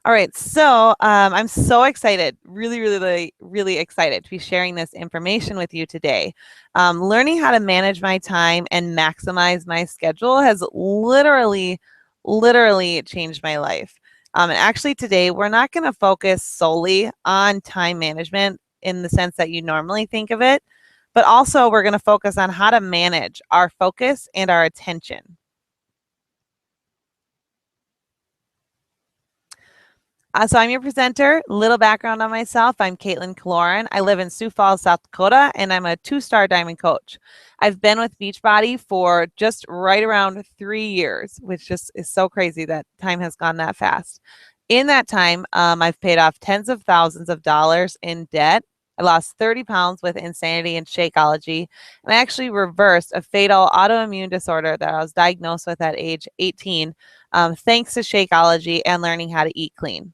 All right, so I'm so excited, really excited to be sharing this information with you today. Learning how to manage my time and maximize my schedule has literally changed my life. And actually, today we're not going to focus solely on time management in the sense that you normally think of it, but also we're going to focus on how to manage our focus and our attention. So I'm your presenter. Little background on myself. I'm Caitlin Kaloran. I live in Sioux Falls, South Dakota, and I'm a two-star diamond coach. I've been with Beachbody for just right around 3 years, which just is so crazy that time has gone that fast. In that time, I've paid off tens of thousands of dollars in debt. I lost 30 pounds with Insanity and Shakeology, and I actually reversed a fatal autoimmune disorder that I was diagnosed with at age 18, thanks to Shakeology and learning how to eat clean.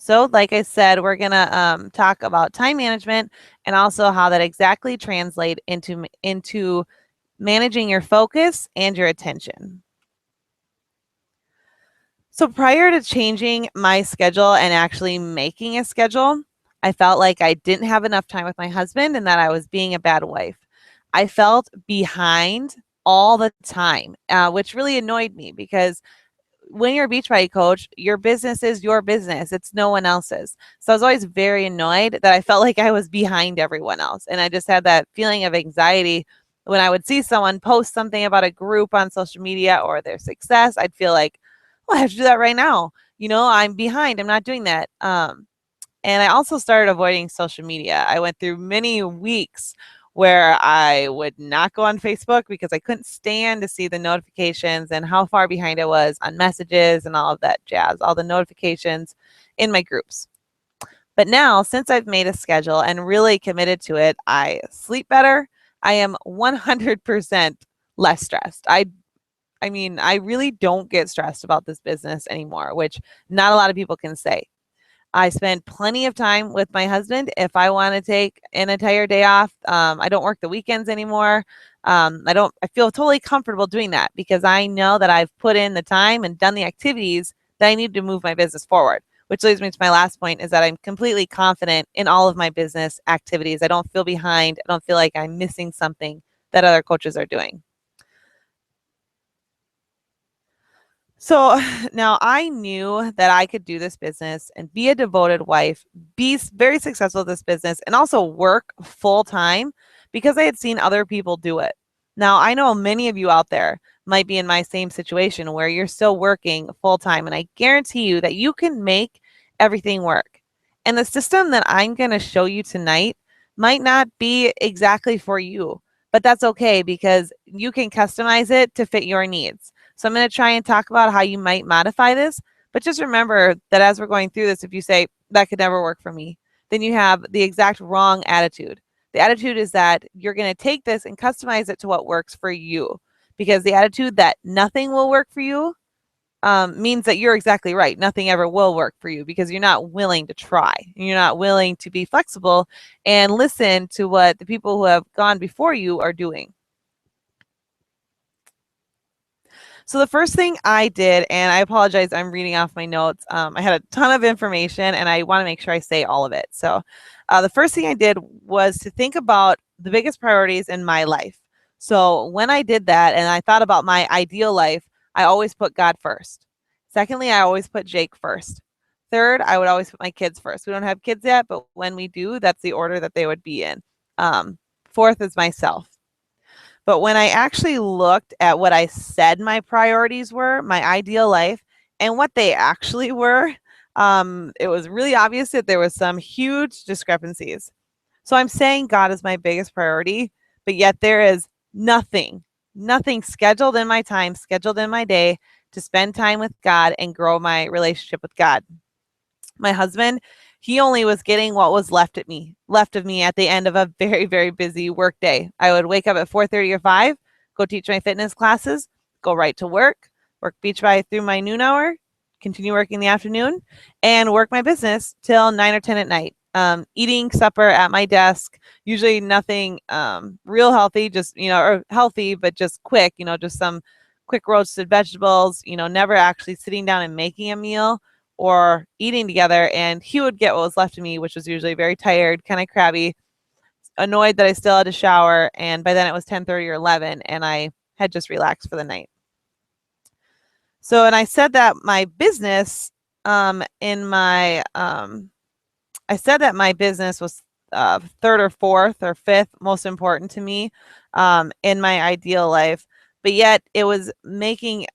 So, like I said, we're gonna talk about time management and also how that exactly translate into managing your focus and your attention. So, prior to changing my schedule and actually making a schedule, I felt like I didn't have enough time with my husband and that I was being a bad wife. I felt behind all the time, which really annoyed me because when you're a Beachbody coach, your business is your business. It's no one else's. So I was always very annoyed that I felt like I was behind everyone else. And I just had that feeling of anxiety when I would see someone post something about a group on social media or their success. I'd feel like, well, I have to do that right now. I'm behind. I'm not doing that. And I also started avoiding social media. I went through many weeks where I would not go on Facebook because I couldn't stand to see the notifications and how far behind I was on messages and all of that jazz, all the notifications in my groups. But now, since I've made a schedule and really committed to it, I sleep better. I am 100% less stressed. I mean, I really don't get stressed about this business anymore, which not a lot of people can say. I spend plenty of time with my husband. If I want to take an entire day off, I don't work the weekends anymore. I feel totally comfortable doing that because I know that I've put in the time and done the activities that I need to move my business forward. Which leads me to my last point is that I'm completely confident in all of my business activities. I don't feel behind. I don't feel like I'm missing something that other coaches are doing. So now I knew that I could do this business and be a devoted wife, be very successful at this business, and also work full time because I had seen other people do it. Now, I know many of you out there might be in my same situation where you're still working full time, and I guarantee you that you can make everything work. And the system that I'm going to show you tonight might not be exactly for you, but that's okay because you can customize it to fit your needs. So I'm going to try and talk about how you might modify this. But just remember that as we're going through this, if you say, that could never work for me, then you have the exact wrong attitude. The attitude is that you're going to take this and customize it to what works for you. Because the attitude that nothing will work for you means that you're exactly right. Nothing ever will work for you because you're not willing to try. You're not willing to be flexible and listen to what the people who have gone before you are doing. So the first thing I did, and I apologize, I'm reading off my notes. I had a ton of information, and I want to make sure I say all of it. So the first thing I did was to think about the biggest priorities in my life. So when I did that, and I thought about my ideal life, I always put God first. Secondly, I always put Jake first. Third, I would always put my kids first. We don't have kids yet, but when we do, that's the order that they would be in. Fourth is myself. But when I actually looked at what I said my priorities were, my ideal life, and what they actually were, it was really obvious that there was some huge discrepancies. So I'm saying God is my biggest priority, but yet there is nothing scheduled in my time, scheduled in my day to spend time with God and grow my relationship with God. My husband, he only was getting what was left of me at the end of a very busy work day. I would wake up at 4:30 or 5, go teach my fitness classes, go right to work Beachbody through my noon hour, continue working in the afternoon, and work my business till 9 or 10 at night. Eating supper at my desk, usually nothing real healthy, just, or healthy, but just quick, just some quick roasted vegetables, never actually sitting down and making a meal or eating together. And he would get what was left of me, which was usually very tired, kind of crabby, annoyed that I still had to shower. And by then it was 10:30 or 11 and I had just relaxed for the night. So, and I said that my business, I said that my business was third or fourth or fifth most important to me in my ideal life, but yet it was making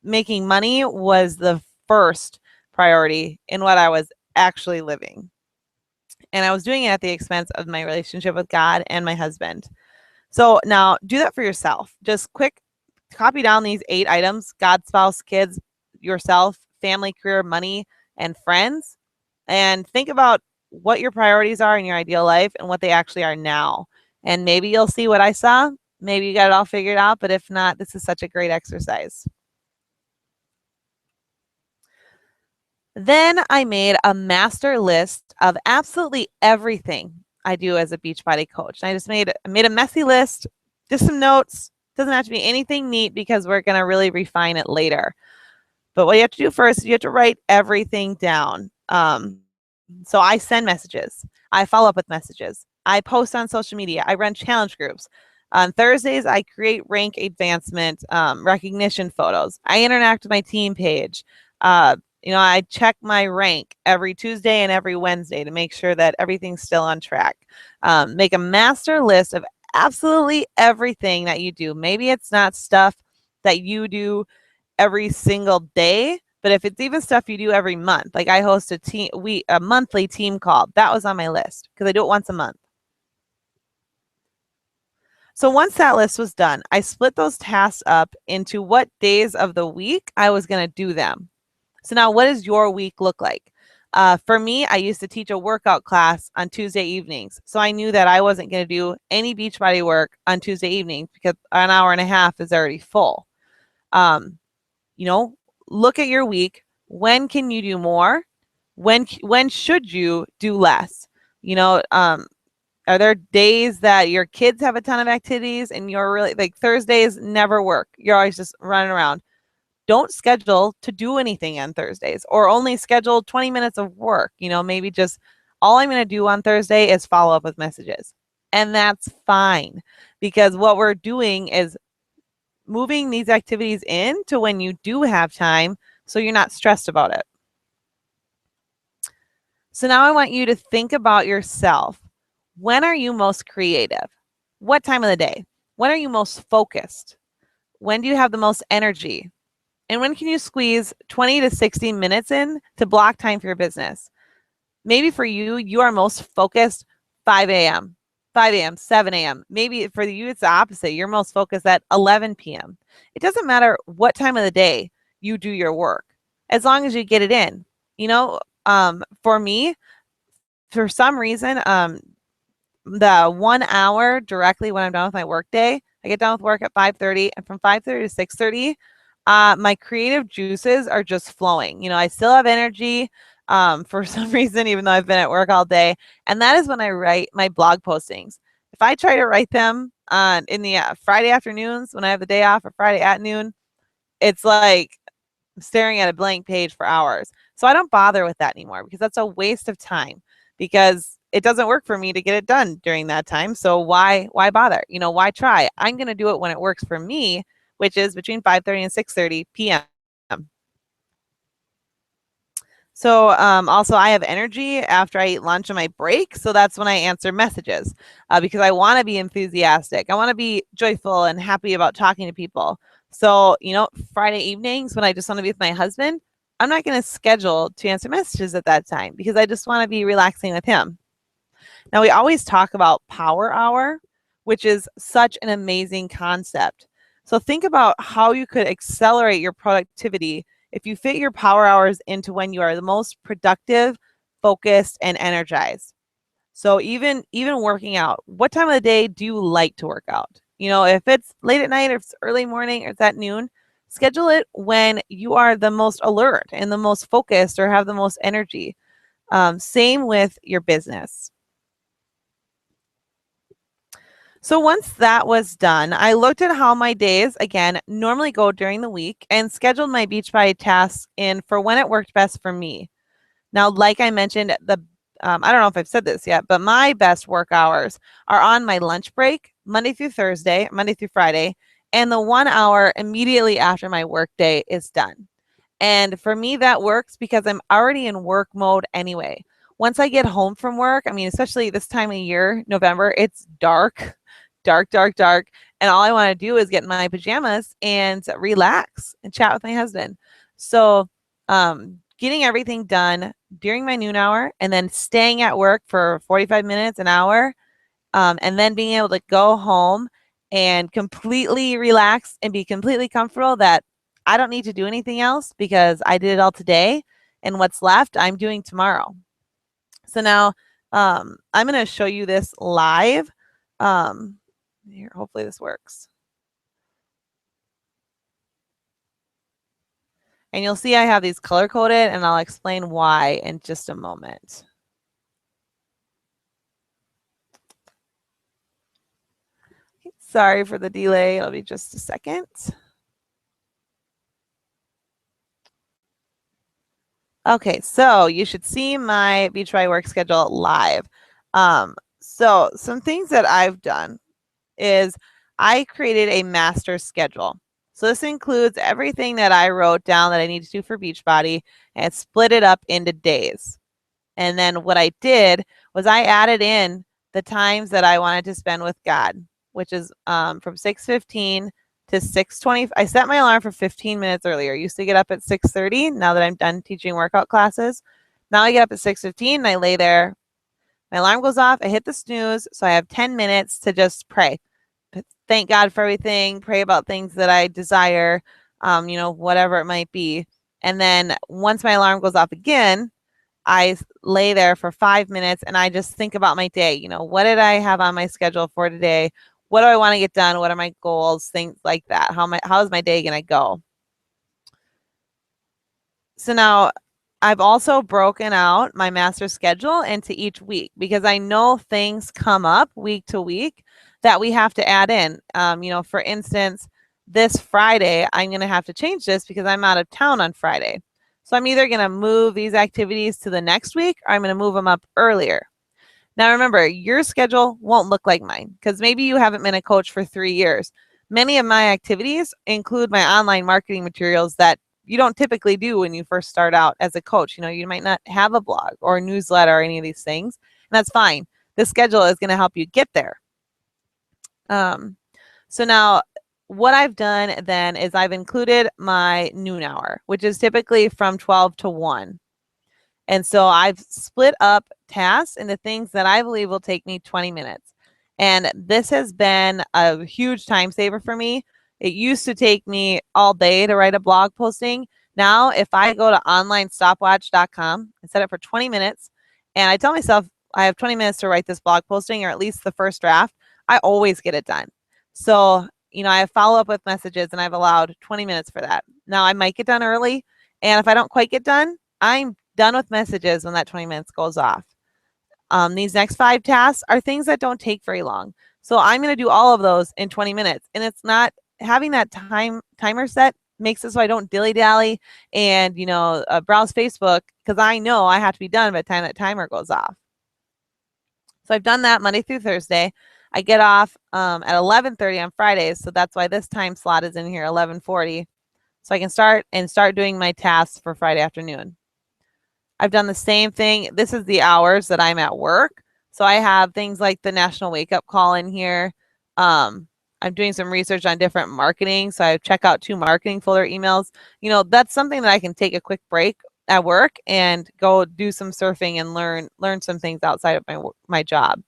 money was the first priority in what I was actually living. And I was doing it at the expense of my relationship with God and my husband. So now do that for yourself. Just quick copy down these 8 items: God, spouse, kids, yourself, family, career, money, and friends. And think about what your priorities are in your ideal life and what they actually are now. And maybe you'll see what I saw. Maybe you got it all figured out, but if not, this is such a great exercise. Then I made a master list of absolutely everything I do as a Beachbody coach. I just made a messy list, just some notes. Doesn't have to be anything neat because we're going to really refine it later. But what you have to do first is you have to write everything down. So I send messages. I follow up with messages. I post on social media. I run challenge groups. On Thursdays, I create rank advancement recognition photos. I interact with my team page. I check my rank every Tuesday and every Wednesday to make sure that everything's still on track. Make a master list of absolutely everything that you do. Maybe it's not stuff that you do every single day, but if it's even stuff you do every month, like I host a monthly team call, that was on my list because I do it once a month. So once that list was done, I split those tasks up into what days of the week I was going to do them. So now what does your week look like? For me, I used to teach a workout class on Tuesday evenings. So I knew that I wasn't going to do any Beachbody work on Tuesday evenings because an hour and a half is already full. Look at your week. When can you do more? When should you do less? Are there days that your kids have a ton of activities and you're really like Thursdays never work? You're always just running around. Don't schedule to do anything on Thursdays or only schedule 20 minutes of work. Maybe just all I'm going to do on Thursday is follow up with messages. And that's fine because what we're doing is moving these activities in to when you do have time so you're not stressed about it. So now I want you to think about yourself. When are you most creative? What time of the day? When are you most focused? When do you have the most energy? And when can you squeeze 20 to 60 minutes in to block time for your business? Maybe for you, you are most focused 5 a.m., 5 a.m., 7 a.m. Maybe for you, it's the opposite. You're most focused at 11 p.m. It doesn't matter what time of the day you do your work, as long as you get it in. For me, for some reason, the 1 hour directly when I'm done with my work day, I get done with work at 5:30, and from 5:30 to 6:30, my creative juices are just flowing. I still have energy for some reason, even though I've been at work all day. And that is when I write my blog postings. If I try to write them in the Friday afternoons when I have the day off, or Friday at noon, it's like staring at a blank page for hours. So I don't bother with that anymore because that's a waste of time because it doesn't work for me to get it done during that time. So why bother? Why try? I'm going to do it when it works for me, which is between 5:30 and 6:30 p.m. So also I have energy after I eat lunch on my break. So that's when I answer messages because I want to be enthusiastic. I want to be joyful and happy about talking to people. So, Friday evenings when I just want to be with my husband, I'm not going to schedule to answer messages at that time because I just want to be relaxing with him. Now, we always talk about power hour, which is such an amazing concept. So think about how you could accelerate your productivity if you fit your power hours into when you are the most productive, focused, and energized. So even working out, what time of the day do you like to work out? If it's late at night or if it's early morning or it's at noon, schedule it when you are the most alert and the most focused or have the most energy. Same with your business. So once that was done, I looked at how my days, again, normally go during the week and scheduled my Beachbody tasks in for when it worked best for me. Now, like I mentioned, I don't know if I've said this yet, but my best work hours are on my lunch break, Monday through Thursday, Monday through Friday, and the 1 hour immediately after my work day is done. And for me, that works because I'm already in work mode anyway. Once I get home from work, I mean, especially this time of year, November, it's dark, dark, dark, dark. And all I want to do is get in my pajamas and relax and chat with my husband. So, getting everything done during my noon hour and then staying at work for 45 minutes, an hour, and then being able to go home and completely relax and be completely comfortable that I don't need to do anything else because I did it all today, and what's left I'm doing tomorrow. So now I'm going to show you this live. Here, hopefully this works. And you'll see I have these color coded, and I'll explain why in just a moment. Sorry for the delay. It'll be just a second. Okay, so you should see my Beachbody work schedule live. So some things that I've done is I created a master schedule. So this includes everything that I wrote down that I need to do for Beachbody and split it up into days. And then what I did was I added in the times that I wanted to spend with God, which is from 6:15 to 6:20. I set my alarm for 15 minutes earlier. I used to get up at 6:30. Now that I'm done teaching workout classes, now I get up at 6:15 and I lay there. My alarm goes off. I hit the snooze. So I have 10 minutes to just pray. Thank God for everything. Pray about things that I desire, whatever it might be. And then once my alarm goes off again, I lay there for 5 minutes and I just think about my day. What did I have on my schedule for today? What do I want to get done? What are my goals? Things like that. How is my day going to go? So now I've also broken out my master schedule into each week because I know things come up week to week that we have to add in. For instance, this Friday, I'm going to have to change this because I'm out of town on Friday. So I'm either going to move these activities to the next week or I'm going to move them up earlier. Now, remember, your schedule won't look like mine because maybe you haven't been a coach for 3 years. Many of my activities include my online marketing materials that you don't typically do when you first start out as a coach. You might not have a blog or a newsletter or any of these things, and that's fine. The schedule is going to help you get there. So now what I've done then is I've included my noon hour, which is typically from 12 to 1. And so I've split up tasks into things that I believe will take me 20 minutes. And this has been a huge time saver for me. It used to take me all day to write a blog posting. Now, if I go to onlinestopwatch.com and set it for 20 minutes, and I tell myself I have 20 minutes to write this blog posting, or at least the first draft, I always get it done. So, I have follow-up with messages, and I've allowed 20 minutes for that. Now, I might get done early, and if I don't quite get done, I'm done with messages when that 20 minutes goes off. These next 5 tasks are things that don't take very long. So I'm going to do all of those in 20 minutes. And it's not having that timer set makes it so I don't dilly-dally and, browse Facebook because I know I have to be done by the time that timer goes off. So I've done that Monday through Thursday. I get off at 11:30 on Fridays. So that's why this time slot is in here, 11:40. So I can start doing my tasks for Friday afternoon. I've done the same thing. This is the hours that I'm at work. So I have things like the National Wake Up Call in here. I'm doing some research on different marketing. So I check out 2 marketing folder emails. That's something that I can take a quick break at work and go do some surfing and learn some things outside of my job.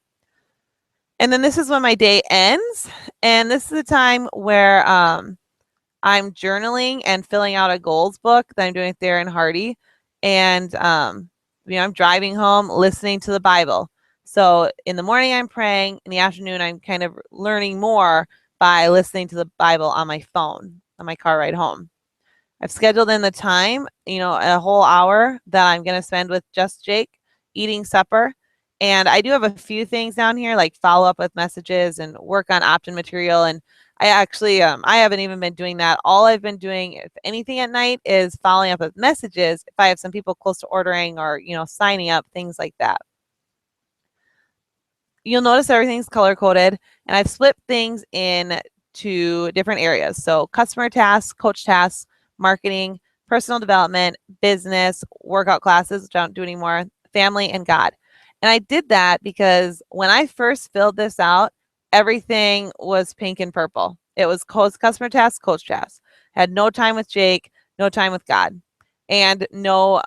And then this is when my day ends. And this is the time where I'm journaling and filling out a goals book that I'm doing with Darren Hardy. And, I'm driving home, listening to the Bible. So in the morning, I'm praying. In the afternoon, I'm kind of learning more by listening to the Bible on my phone, on my car ride home. I've scheduled in the time, a whole hour that I'm going to spend with just Jake eating supper. And I do have a few things down here like follow up with messages and work on opt-in material. And I actually, I haven't even been doing that. All I've been doing, if anything at night, is following up with messages if I have some people close to ordering or, signing up, things like that. You'll notice everything's color coded, and I've split things into different areas. So customer tasks, coach tasks, marketing, personal development, business, workout classes, which I don't do anymore, family, and God. And I did that because when I first filled this out, everything was pink and purple. It was customer tasks, coach tasks. Had no time with Jake, no time with God, and no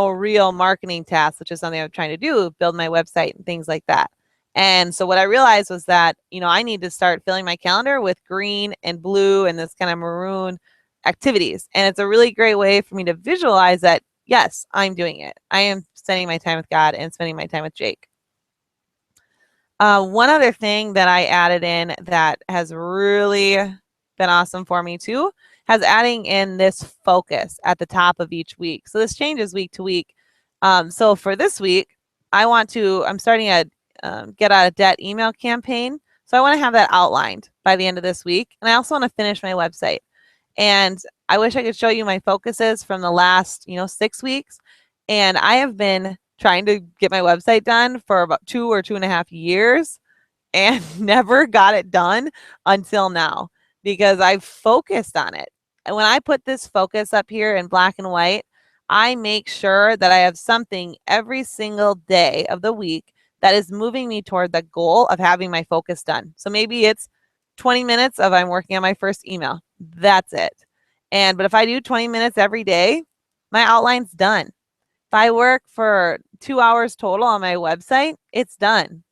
real marketing tasks, which is something I'm trying to do, build my website and things like that. And so what I realized was that, I need to start filling my calendar with green and blue and this kind of maroon activities. And it's a really great way for me to visualize that, yes, I'm doing it. I am spending my time with God and spending my time with Jake. One other thing that I added in that has really been awesome for me too, has adding in this focus at the top of each week. So this changes week to week. So for this week, I'm starting a get out of debt email campaign. So I want to have that outlined by the end of this week. And I also want to finish my website. And I wish I could show you my focuses from the last, 6 weeks. And I have been trying to get my website done for about 2 or 2.5 years and never got it done until now because I've focused on it. And when I put this focus up here in black and white, I make sure that I have something every single day of the week that is moving me toward the goal of having my focus done. So maybe it's 20 minutes of I'm working on my first email. That's it. But if I do 20 minutes every day, my outline's done. If I work for 2 hours total on my website, it's done.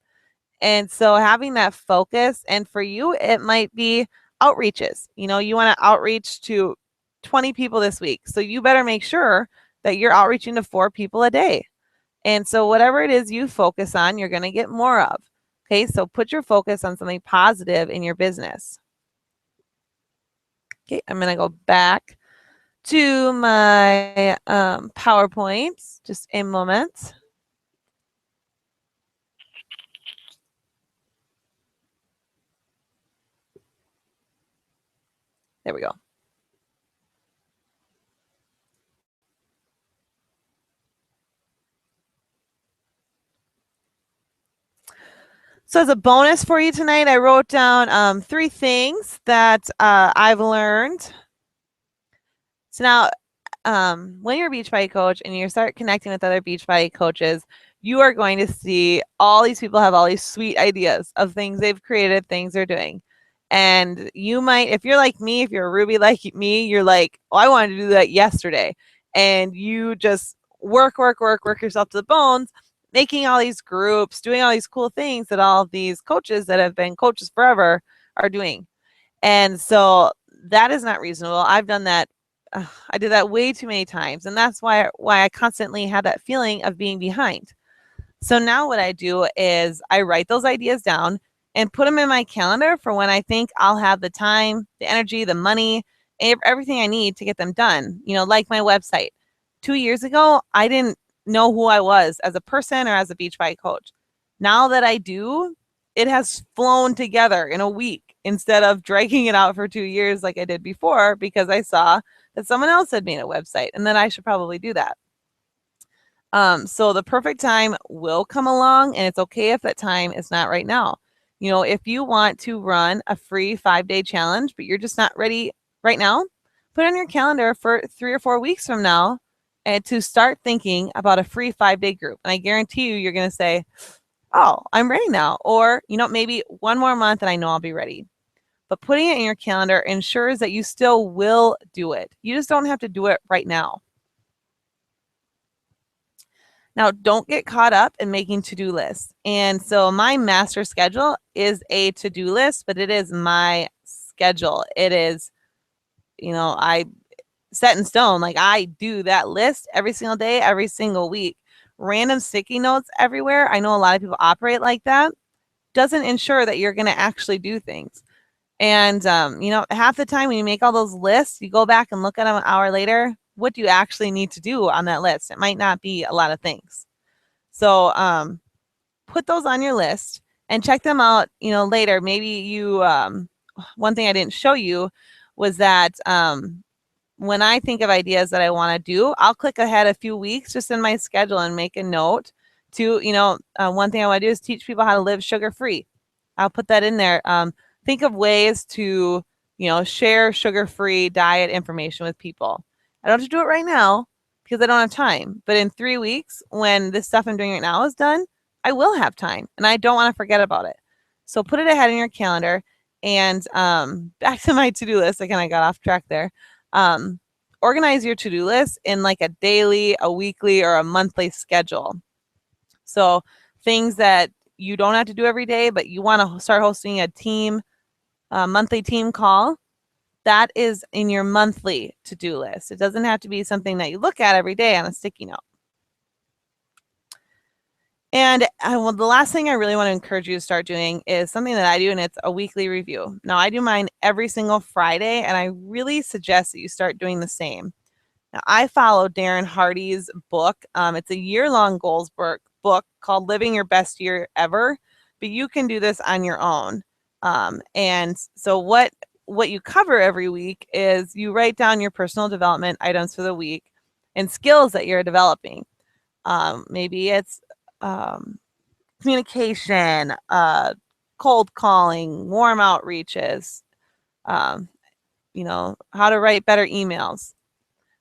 And so having that focus, and for you, it might be outreaches. You want to outreach to 20 people this week. So you better make sure that you're outreaching to 4 people a day. And so whatever it is you focus on, you're going to get more of. Okay, so put your focus on something positive in your business. Okay, I'm going to go back to my PowerPoint, just a moment. There we go. So as a bonus for you tonight, I wrote down 3 things that I've learned. So now, when you're a Beachbody coach and you start connecting with other Beachbody coaches, you are going to see all these people have all these sweet ideas of things they've created, things they're doing. And you might, if you're like me, if you're a Ruby like me, you're like, oh, I wanted to do that yesterday. And you just work yourself to the bones, making all these groups, doing all these cool things that all these coaches that have been coaches forever are doing. And so that is not reasonable. I've done that. I did that way too many times. And that's why I constantly had that feeling of being behind. So now what I do is I write those ideas down and put them in my calendar for when I think I'll have the time, the energy, the money, everything I need to get them done. Like my website. 2 years ago, I didn't know who I was as a person or as a Beachbody coach. Now that I do, it has flown together in a week instead of dragging it out for 2 years like I did before because I saw that someone else had made a website and then I should probably do that. So the perfect time will come along, and it's okay if that time is not right now. If you want to run a free 5-day challenge, but you're just not ready right now, put on your calendar for 3 or 4 weeks from now and to start thinking about a free 5-day group. And I guarantee you're going to say, oh, I'm ready now. Or, maybe one more month and I know I'll be ready. But putting it in your calendar ensures that you still will do it. You just don't have to do it right now. Now, don't get caught up in making to-do lists. And so my master schedule is a to-do list, but it is my schedule. It is, I set in stone. Like I do that list every single day, every single week. Random sticky notes everywhere. I know a lot of people operate like that. Doesn't ensure that you're going to actually do things. And, half the time when you make all those lists, you go back and look at them an hour later. What do you actually need to do on that list? It might not be a lot of things. So put those on your list and check them out, later. Maybe you, one thing I didn't show you was that when I think of ideas that I want to do, I'll click ahead a few weeks just in my schedule and make a note to, one thing I want to do is teach people how to live sugar-free. I'll put that in there. Think of ways to, share sugar-free diet information with people. I don't have to do it right now because I don't have time. But in 3 weeks, when this stuff I'm doing right now is done, I will have time and I don't want to forget about it. So put it ahead in your calendar. And back to my to-do list. I kind of got off track there. Organize your to-do list in like a daily, a weekly, or a monthly schedule. So things that you don't have to do every day, but you want to start hosting a monthly team call, that is in your monthly to-do list. It doesn't have to be something that you look at every day on a sticky note. And the last thing I really want to encourage you to start doing is something that I do, and it's a weekly review. Now, I do mine every single Friday, and I really suggest that you start doing the same. Now, I follow Darren Hardy's book. It's a year-long goals book called Living Your Best Year Ever, but you can do this on your own. And so what you cover every week is you write down your personal development items for the week and skills that you're developing. Maybe it's communication, cold calling, warm outreaches, how to write better emails.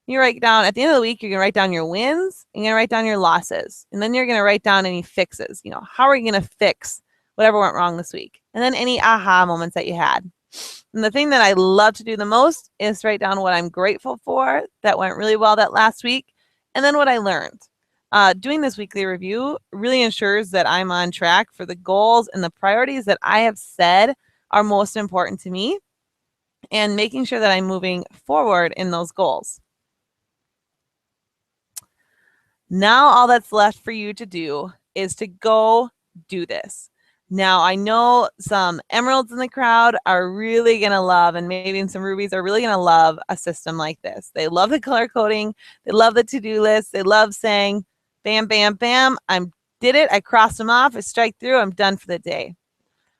You write down, at the end of the week, you're going to write down your wins, you're going to write down your losses, and then you're going to write down any fixes. How are you going to fix whatever went wrong this week? And then any aha moments that you had. And the thing that I love to do the most is write down what I'm grateful for that went really well that last week, and then what I learned. Doing this weekly review really ensures that I'm on track for the goals and the priorities that I have said are most important to me, and making sure that I'm moving forward in those goals. Now, all that's left for you to do is to go do this. Now, I know some emeralds in the crowd are really going to love, and maybe some rubies are really going to love a system like this. They love the color coding. They love the to-do list. They love saying, bam, bam, bam, I did it. I crossed them off. I strike through. I'm done for the day.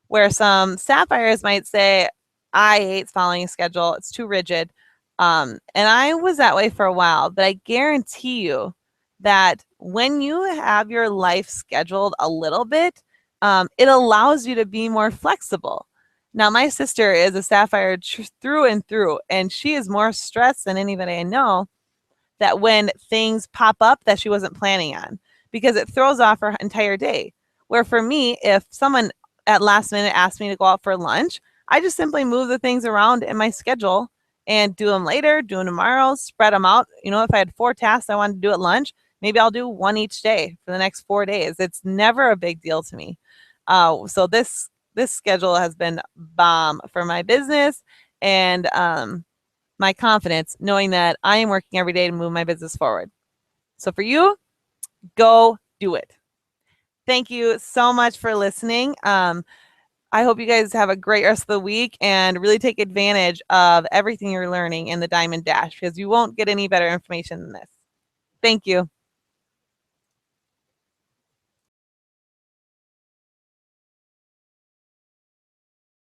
Where some sapphires might say, I hate following a schedule. It's too rigid. And I was that way for a while, but I guarantee you that when you have your life scheduled a little bit, it allows you to be more flexible. Now, my sister is a sapphire through and through, and she is more stressed than anybody I know, that when things pop up that she wasn't planning on, because it throws off her entire day. Where for me, if someone at last minute asked me to go out for lunch, I just simply move the things around in my schedule and do them later, do them tomorrow, spread them out. If I had 4 tasks I wanted to do at lunch, maybe I'll do 1 each day for the next 4 days. It's never a big deal to me. So this schedule has been bomb for my business and my confidence, knowing that I am working every day to move my business forward. So for you, go do it. Thank you so much for listening. I hope you guys have a great rest of the week and really take advantage of everything you're learning in the Diamond Dash, because you won't get any better information than this. Thank you.